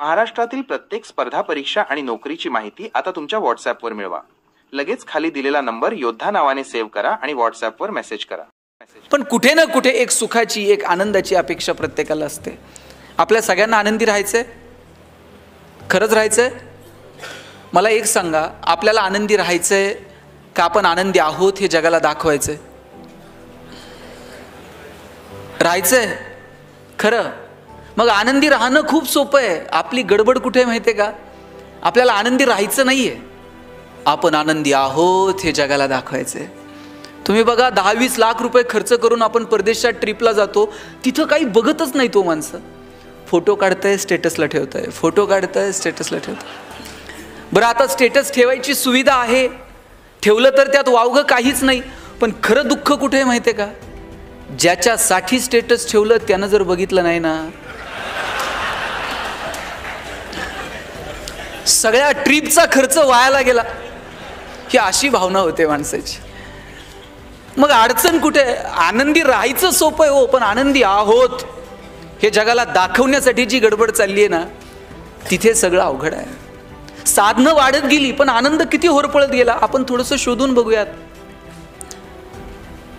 महाराष्ट्रातील प्रत्येक स्पर्धा परीक्षा आणि नोकरीची माहिती आता तुमच्या व्हॉट्सअॅपवर मिळवा. लगेच खाली दिलेला नंबर योद्धा नावाने सेव्ह करा आणि व्हॉट्सअॅपवर मेसेज करा. पण कुठे ना कुठे एक सुखाची, एक आनंदाची अपेक्षा प्रत्येकाला असते. आपल्या सगळ्यांना आनंदी राहायचंय, खरंच राहायचंय. मला एक सांगा, आपल्याला आनंदी राहायचंय का आपण आनंदी आहोत हे जगाला दाखवायचंय? राहायचंय खरं. मग आनंदी राहणं खूप सोपं आहे. आपली गडबड कुठे आहे माहिती आहे का? आपल्याला आनंदी राहायचं नाहीये, आपण आनंदी आहोत हे जगाला दाखवायचंय. तुम्ही बघा, 10-20 लाख रुपये खर्च करून आपण परदेशात ट्रिपला जातो, तिथं काही बघतच नाही तो माणसं. फोटो काढतंय, स्टेटसला ठेवतंय, फोटो काढतंय, स्टेटसला ठेवतंय. बरं, आता स्टेटस ठेवायची सुविधा आहे, ठेवलं तर त्यात वावगं काहीच नाही. पण खरं दुःख कुठे आहे माहिती आहे का? ज्याच्यासाठी स्टेटस ठेवलं त्यानं जर बघितलं नाही ना, सगळ्या ट्रिपचा खर्च वायाला गेला, ही अशी भावना होते माणसाची. मग अडचण कुठे? आनंदी राहायचं सोपं आहे हो, पण आनंदी आहोत हे जगाला दाखवण्यासाठी जी गडबड चालली आहे ना, तिथे सगळं अवघड आहे. साधनं वाढत गेली पण आनंद किती होरपळत गेला, आपण थोडंसं शोधून बघूयात.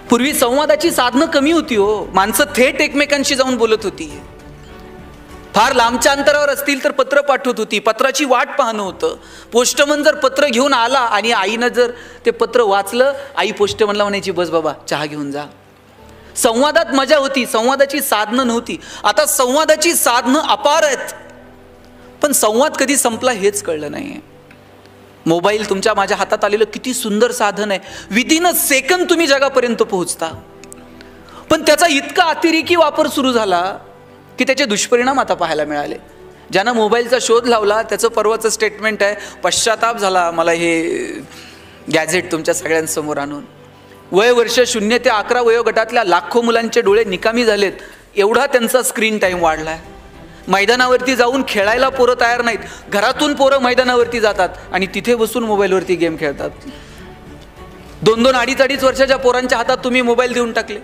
पूर्वी संवादाची साधनं कमी होती हो, माणसं थेट एकमेकांशी जाऊन बोलत होती. फार लांबच्या अंतरावर असतील तर पत्र पाठवत होती, पत्राची वाट पाहणं होतं. पोस्टमन जर पत्र घेऊन आला आणि आईनं जर ते पत्र वाचलं, आई पोस्टमनला म्हणायची, बस बाबा चहा घेऊन जा. संवादात मजा होती, संवादाची साधनं नव्हती. आता संवादाची साधनं अपार आहेत, पण संवाद कधी संपला हेच कळलं नाही. मोबाईल तुमच्या माझ्या हातात आलेलं किती सुंदर साधन आहे, विदिन अ सेकंद तुम्ही जगापर्यंत पोहोचता. पण त्याचा इतका अतिरेकी वापर सुरू झाला की त्याचे दुष्परिणाम आता पाहायला मिळाले. ज्यानं मोबाईलचा शोध लावला त्याचं परवाचं स्टेटमेंट आहे, पश्चाताप झाला मला हे गॅझेट तुमच्या सगळ्यांसमोर आणून. वय वर्ष 0 ते 11 वयोगटातल्या लाखो मुलांचे डोळे निकामी झालेत, एवढा त्यांचा स्क्रीन टाईम वाढलाय. मैदानावरती जाऊन खेळायला पोरं तयार नाहीत, घरातून पोरं मैदानावरती जातात आणि तिथे बसून मोबाईलवरती गेम खेळतात. 2-2, 2.5 वर्षाच्या पोरांच्या हातात तुम्ही मोबाईल देऊन टाकले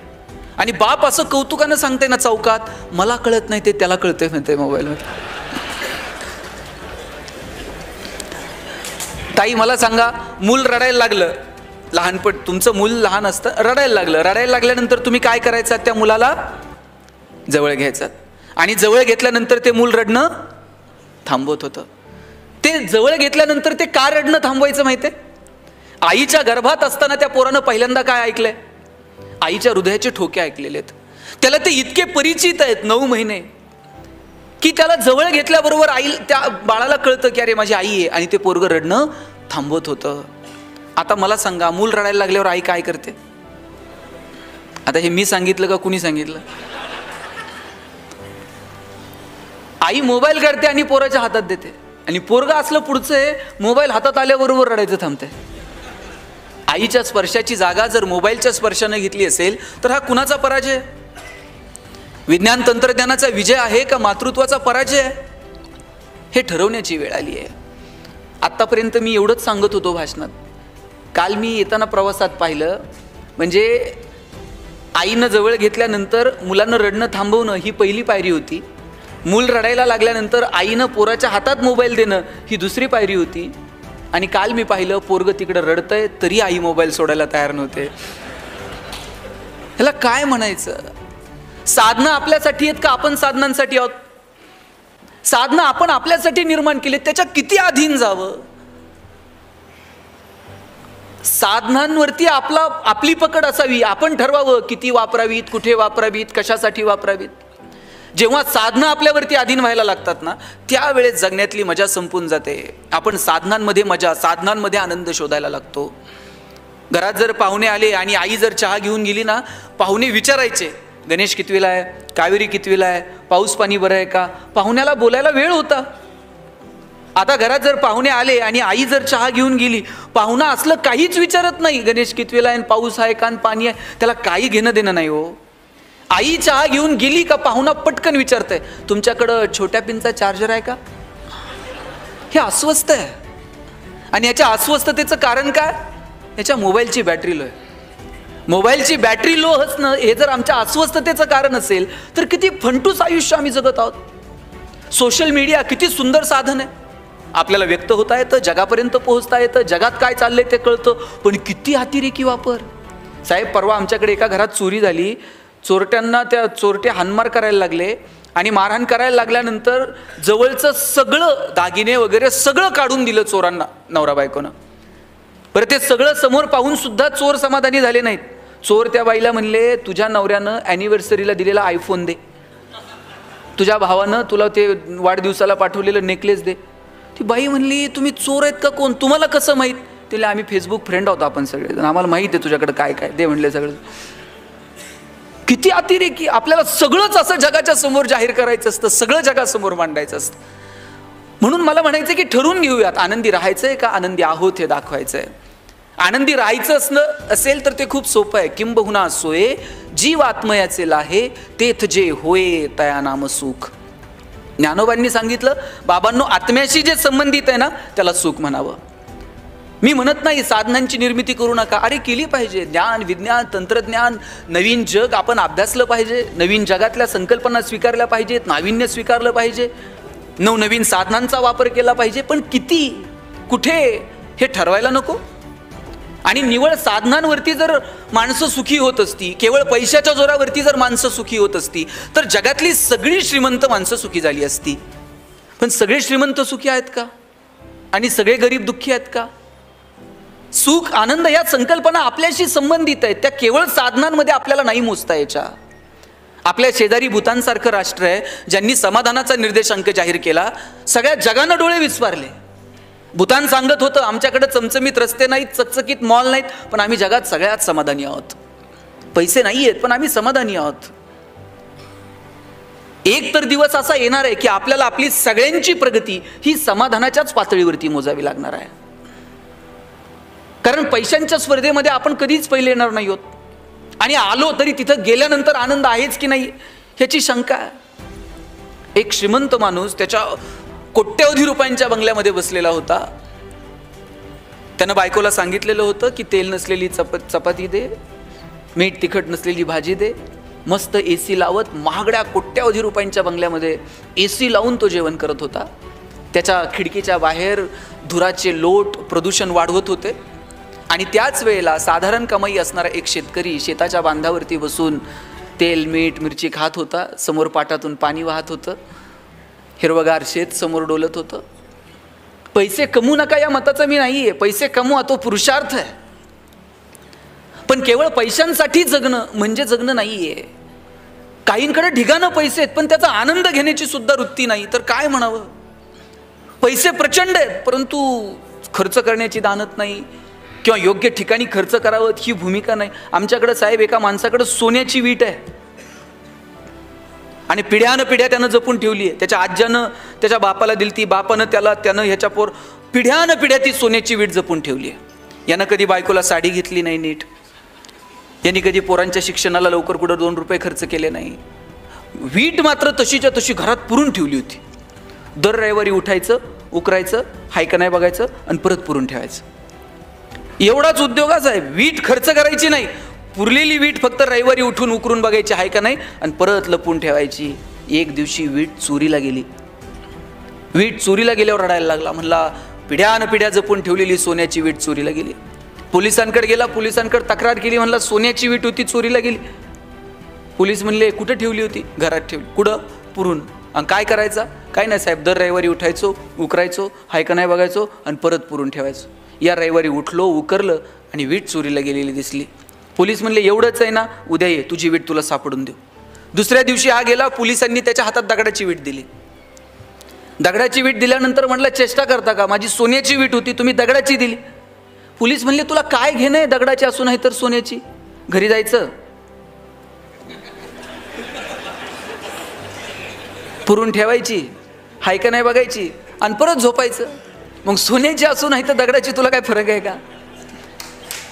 आणि बाप असं कौतुकानं सांगते ना चौकात, मला कळत नाही ते त्याला कळते म्हणते मोबाईलमध्ये. ताई मला सांगा, मूल रडायला लागलं, लहानपण तुमचं मूल लहान असतं, रडायला लागलं, रडायला लागल्यानंतर तुम्ही काय करायचं? त्या मुलाला जवळ घ्यायचं आणि जवळ घेतल्यानंतर ते मूल रडणं थांबवत होतं. ते जवळ घेतल्यानंतर ते का रडणं थांबवायचं माहितीये? आईच्या गर्भात असताना त्या पोरानं पहिल्यांदा काय ऐकलंय? आईच्या हृदयाचे ठोके ऐकलेले आहेत. त्याला ते इतके परिचित आहेत 9 महिने की त्याला जवळ घेतल्याबरोबर आई त्या बाळाला कळतं की अरे माझी आई आहे, आणि ते पोरगं रडणं थांबवत होतं. आता मला सांगा, मूल रडायला लागल्यावर आई काय करते? आता हे मी सांगितलं का कुणी सांगितलं? आई मोबाईल काढते आणि पोराच्या हातात देते, आणि पोरगा असलं पुढचं आहे, मोबाईल हातात आल्याबरोबर रडायचं थांबते. आईच्या स्पर्शाची जागा जर मोबाईलच्या स्पर्शाने घेतली असेल तर हा कुणाचा पराजय? विज्ञान तंत्रज्ञानाचा विजय आहे का मातृत्वाचा पराजय आहे? हे ठरवण्याची वेळ आली आहे. आत्तापर्यंत मी एवढंच सांगत होतो भाषणात. काल मी येताना प्रवासात पाहिलं, म्हणजे आईनं जवळ घेतल्यानंतर मुलांना रडणं थांबवणं ही पहिली पायरी होती. मूल रडायला लागल्यानंतर आईनं पोराच्या हातात मोबाईल देणं ही दुसरी पायरी होती. आणि काल मी पाहिलं, पोरगं तिकडं रडतंय तरी आई मोबाईल सोडायला तयार नव्हते. ह्याला काय म्हणायचं? साधनं आपल्यासाठी आहेत का आपण साधनांसाठी आहोत? साधनं आपण आपल्यासाठी निर्माण केली, त्याच्या किती अधीन जावं? साधनांवरती आपली पकड असावी, आपण ठरवावं किती वापरावीत, कुठे वापरावीत, कशासाठी वापरावीत. जेव्हा साधनं आपल्यावरती अधीन व्हायला लागतात ना, त्यावेळेस जगण्यातली मजा संपून जाते. आपण साधनांमध्ये मजा, साधनांमध्ये आनंद शोधायला लागतो. घरात जर पाहुणे आले आणि आई जर चहा घेऊन गेली ना, पाहुणे विचारायचे, गणेश कितवीला आहे, कावेरी कितवीला आहे, पाऊस पाणी बरं आहे का? पाहुण्याला बोलायला वेळ होता. आता घरात जर पाहुणे आले आणि आई जर चहा घेऊन गेली, पाहुणा असलं काहीच विचारत नाही, गणेश कितवीला आहे, पाऊस आहे का, पाणी आहे, त्याला काही घेणं देणं नाही हो. आई चहा घेऊन गेली का पाहुणा पटकन विचारतंय, तुमच्याकडं छोट्या पिनचा चार्जर आहे का? हे अस्वस्थ आहे. आणि याच्या अस्वस्थतेचं कारण काय? याच्या मोबाईलची बॅटरी लो आहे. मोबाईलची बॅटरी लो असणं हे जर आमच्या अस्वस्थतेचं कारण असेल तर किती फंटूस आयुष्य आम्ही जगत आहोत. सोशल मीडिया किती सुंदर साधन आहे, आपल्याला व्यक्त होता येतं, जगापर्यंत पोहोचता येतं, जगात काय चाललंय ते कळतं. पण किती अतिरेकी वापर. साहेब, परवा आमच्याकडे एका घरात चोरी झाली. चोरटे हाणमार करायला लागले आणि मारहाण करायला लागल्यानंतर जवळचं सगळं दागिने वगैरे सगळं काढून दिलं चोरांना, नवरा बायकोनं. बरं, ते सगळं समोर पाहून सुद्धा चोर समाधानी झाले नाहीत. चोर त्या बाईला म्हणले, तुझ्या नवऱ्यानं ॲनिव्हर्सरीला दिलेला आयफोन दे, तुझ्या भावानं तुला ते वाढदिवसाला पाठवलेलं नेकलेस दे. ती बाई म्हणली, तुम्ही चोर आहेत का कोण, तुम्हाला कसं माहीत? तिला, आम्ही फेसबुक फ्रेंड आहोत आपण सगळे, आम्हाला माहीत आहे तुझ्याकडे काय काय दे म्हणले सगळं. किती अतिरेकी. आपल्याला सगळंच असं जगाच्या समोर जाहीर करायचं असतं, सगळं जगासमोर मांडायचं असतं. म्हणून मला म्हणायचं की ठरवून घेऊयात, आनंदी राहायचंय का आनंदी आहोत हे दाखवायचंय. आनंदी राहायचं असेल तर ते खूप सोपं आहे. किंबहुना सोये जीव आत्मयाचे लाहे, तेथ जे होय तया नाम सुख. ज्ञानोबांनी सांगितलं, बाबांनो, आत्म्याशी जे संबंधित आहे ना त्याला सुख म्हणावं. मी म्हणत नाही साधनांची निर्मिती करू नका, अरे केली पाहिजे. ज्ञान, विज्ञान, तंत्रज्ञान, नवीन जग आपण अभ्यासलं पाहिजे, नवीन जगातल्या संकल्पना स्वीकारल्या पाहिजेत, नाविन्य स्वीकारलं पाहिजे, नवनवीन साधनांचा वापर केला पाहिजे. पण किती, कुठे हे ठरवायला नको. आणि निवळ साधनांवरती जर माणसं सुखी होत असती, केवळ पैशाच्या जोरावरती जर माणसं सुखी होत असती, तर जगातली सगळी श्रीमंत माणसं सुखी झाली असती. पण सगळे श्रीमंत सुखी आहेत का? आणि सगळे गरीब दुःखी आहेत का? सुख, आनंद या संकल्पना आपल्याशी संबंधित आहेत, त्या केवळ साधनांमध्ये आपल्याला नाही मोजता यायच्या. आपल्या शेजारी भूतानसारखं राष्ट्र आहे ज्यांनी समाधानाचा निर्देशांक जाहीर केला. सगळ्या जगानं डोळे विस्फारले. भूतान सांगत होतं, आमच्याकडे चमचमीत रस्ते नाहीत, चकचकीत मॉल नाहीत, पण आम्ही जगात सगळ्यात समाधानी आहोत. पैसे नाही आहेत पण आम्ही समाधानी आहोत. एक तर दिवस असा येणार आहे की आपल्याला आपली सगळ्यांची प्रगती ही समाधानाच्याच पातळीवरती मोजावी लागणार आहे. कारण पैशांच्या स्पर्धेमध्ये आपण कधीच पहिले येणार नाही आहोत. आणि आलो तरी तिथं गेल्यानंतर आनंद आहेच की नाही ह्याची शंका आहे. एक श्रीमंत माणूस त्याच्या कोट्यवधी रुपयांच्या बंगल्यामध्ये बसलेला होता. त्यानं बायकोला सांगितलेलं होतं की तेल नसलेली चपाती दे, मीठ तिखट नसलेली भाजी दे. मस्त AC लावत महागड्या कोट्यवधी रुपयांच्या बंगल्यामध्ये AC लावून तो जेवण करत होता. त्याच्या खिडकीच्या बाहेर धुराचे लोट प्रदूषण वाढवत होते. आणि त्याच वेळेला साधारण कमाई असणारा एक शेतकरी शेताच्या बांधावरती बसून तेल, मीठ, मिरची खात होता. समोर पाटातून पाणी वाहत होतं. हिरवगार शेत समोर डोलत होतं. पैसे कमवू नका या मताचं मी नाहीये, पैसे कमवा, तो पुरुषार्थ आहे. पण केवळ पैशांसाठी जगणं म्हणजे जगणं नाहीये. काहींकडे ढिगानं पैसे आहेत पण त्याचा आनंद घेण्याची सुद्धा वृत्ती नाही, तर काय म्हणावं. पैसे प्रचंड आहेत परंतु खर्च करण्याची दानत नाही किंवा योग्य ठिकाणी खर्च करावं ही भूमिका नाही. आमच्याकडे साहेब एका माणसाकडे सोन्याची वीट आहे आणि पिढ्यानं पिढ्या त्यानं जपून ठेवली आहे. त्याच्या आज्यानं त्याच्या बापाला दिली ती, बापानं त्यानं ह्याच्या पिढ्यानं पिढ्या ती सोन्याची वीट जपून ठेवली आहे. यानं कधी बायकोला साडी घेतली नाही नीट, यांनी कधी पोरांच्या शिक्षणाला लवकर कुठं 2 रुपये खर्च केले नाही. वीट मात्र तशीच्या तशी घरात पुरून ठेवली होती. दर रविवारी उठायचं, उकरायचं, हाय का नाही बघायचं आणि परत पुरून ठेवायचं. एवढाच उद्योगाच आहे. वीट खर्च करायची नाही, पुरलेली वीट फक्त रविवारी उठून उकरून बघायची हाय का नाही आणि परत लपून ठेवायची. एक दिवशी वीट चोरीला गेली. वीट चोरीला गेल्यावर रडायला लागला. म्हणला पिढ्यानं पिढ्या जपून ठेवलेली सोन्याची वीट चोरीला गेली. पोलिसांकडे गेला, पोलिसांकडे तक्रार केली. म्हणला सोन्याची वीट होती चोरीला गेली. पोलीस म्हणले कुठं ठेवली होती? घरात ठेवली. कुठं? पुरून. आणि काय करायचा? काय नाही साहेब, दर रविवारी उठायचो, उकरायचो, हाय का नाही बघायचो आणि परत पुरून ठेवायचो. या रविवारी उठलो, उकरलं आणि वीट चोरीला गेलेली दिसली. पोलीस म्हणले एवढंच आहे ना, उद्या ये, तुझी वीट तुला सापडून देऊ. दुसऱ्या दिवशी हा गेला, पोलिसांनी त्याच्या हातात दगडाची वीट दिली. दगडाची वीट दिल्यानंतर म्हणलं चेष्टा करता का, माझी सोन्याची वीट होती, तुम्ही दगडाची दिली. पोलीस म्हणले तुला काय घेणं आहे दगडाची असून आहे तर सोन्याची? घरी जायचं, पुरून ठेवायची, हाय का नाही बघायची आणि परत झोपायचं. मग सोन्याची असून आहे तर दगडाची तुला काय फरक आहे का?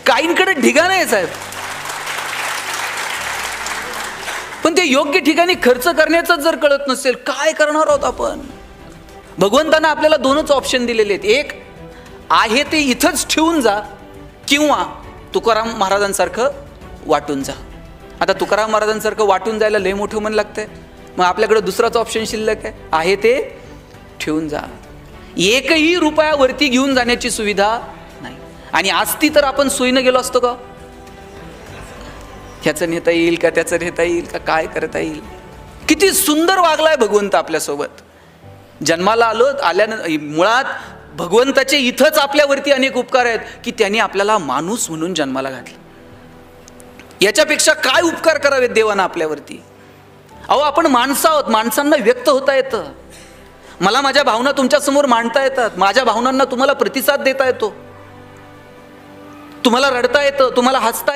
काहींकडे ढिगाण आहे साहेब, पण ते योग्य ठिकाणी खर्च करण्याचं जर कळत नसेल काय करणार आहोत आपण? भगवंतानं आपल्याला 2च ऑप्शन दिलेले आहेत. एक आहे ते इथंच ठेवून जा किंवा तुकाराम महाराजांसारखं वाटून जा. आता तुकाराम महाराजांसारखं वाटून जायला लय मोठं मन लागतंय. मग आपल्याकडे दुसराच ऑप्शन शिल्लक आहे ते ठेवून जा. एकही रुपयावरती घेऊन जाण्याची सुविधा नाही. आणि असती तर आपण सोयीनं गेलो असतो का? ह्याचं नेता येईल का, त्याचं नेता येईल का, काय करता येईल. किती सुंदर वागलाय भगवंत आपल्यासोबत. जन्माला आल्यानं मुळात भगवंताचे इथंच आपल्यावरती अनेक उपकार आहेत की त्यांनी आपल्याला माणूस म्हणून जन्माला घातलं. याच्यापेक्षा काय उपकार करावेत देवानं आपल्यावरती. अहो आपण माणसं आहोत, माणसांना व्यक्त होता येतं. मला माझ्या भावना तुमच्या समोर मांडता येतात, माझ्या भावनांना तुम्हाला प्रतिसाद देता येतो, तुम्हाला रडता येतं, तुम्हाला हसता